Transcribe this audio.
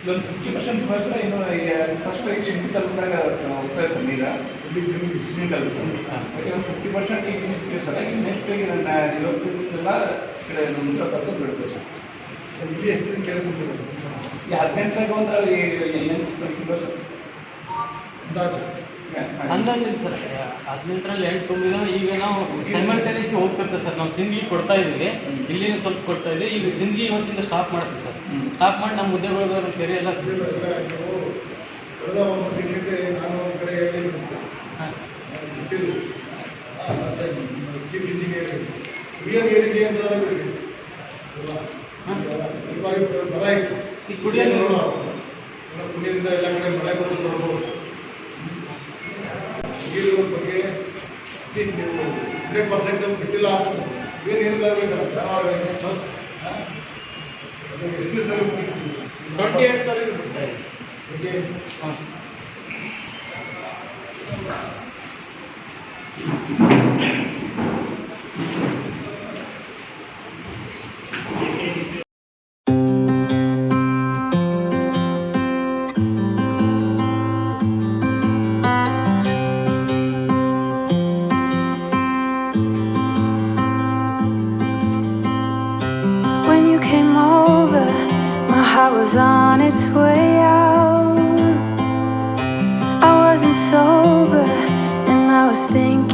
ಇದೊಂದು 50% ವರ್ಷ ಇನ್ನು ಫಸ್ಟ್ ಚಿಂತೆ ತಲುಪಿದಾಗ ಹೋಗ್ತಾರೆ ಸರ್ ಈಗ ಸಿಮಿ ತಲುಪಿ ಅದಕ್ಕೆ ಒಂದು 50% ಈಗ ಇಷ್ಟು ಸರ್ ಈಗ ನೆಕ್ಸ್ಟ್ ಈಗ ನನ್ನ 20 ಮುಂದೆ ತಪ್ಪು ಬಿಡುತ್ತೆ ಸರ್ ಇದು ಎಷ್ಟು ಕೇಳ್ಬೋದು ಈ 18ರಾಗ ಒಂದು ಏನು ಕಿಲೋ ಸರ್ ಅಂದಾಜು ಸರ್ 18ರಲ್ಲಿ 8 ತುಂಬಿದ ಈಗ ನಾವು ಸೈಮಲ್ಟೇನಿಯಸ್ ಹೋಗ್ತಿರ್ತೇವೆ ಸರ್. ನಾವು ಸಿಂಧಿಗೆ ಕೊಡ್ತಾ ಇದ್ದೀವಿ, ಇಲ್ಲಿನ ಸ್ವಲ್ಪ ಕೊಡ್ತಾ ಇದ್ದೀವಿ. ಈಗ ಸಿಂಧಿಗೆ ಇವತ್ತಿಂದ ಸ್ಟಾಪ್ ಮಾಡ್ತೀವಿ ಸರ್. ಸ್ಟಾಪ್ ಮಾಡಿ ನಮ್ಮ ಉದ್ಯೋಗಗಳ ಕೆರೆ ಎಲ್ಲ ಕಳೆದ ಒಂದು ತಿಂಗಳಿಗೆ ನಾನು ಒಂದು ಕಡೆ ಹೇಳಿ ಚೀಫ್ ಇಂಜಿನಿಯರ್ ಕುಡಿಯೋ ನೀರಿಗೆ ಅಂತ ಈ ಬಾರಿ ಬರ ಇತ್ತು. ಈ ಕುಡಿಯೋ ನೀರು ಕುಡಿಯೋದ್ರಿಂದ ಎಲ್ಲ ಕಡೆ ಮಳೆ ಬರೋದು ಬರ್ಬೋದು. ನೀರಿನ ಬಗ್ಗೆ ನೀವು 100% ಬಿಟ್ಟಿಲ್ಲ ಅಂತ ಏನು ಇರ್ತಾರಬೇಕಲ್ಲ ಜಾನುವಾರುಗಳಿಗೆ ಎಷ್ಟು ತಾರೀಕು 28 ತಾರೀಕು ಬಿಡ್ತಾರೆ. ಹಾಂ When you came over, my heart was on its way out. I wasn't sober and I was thinking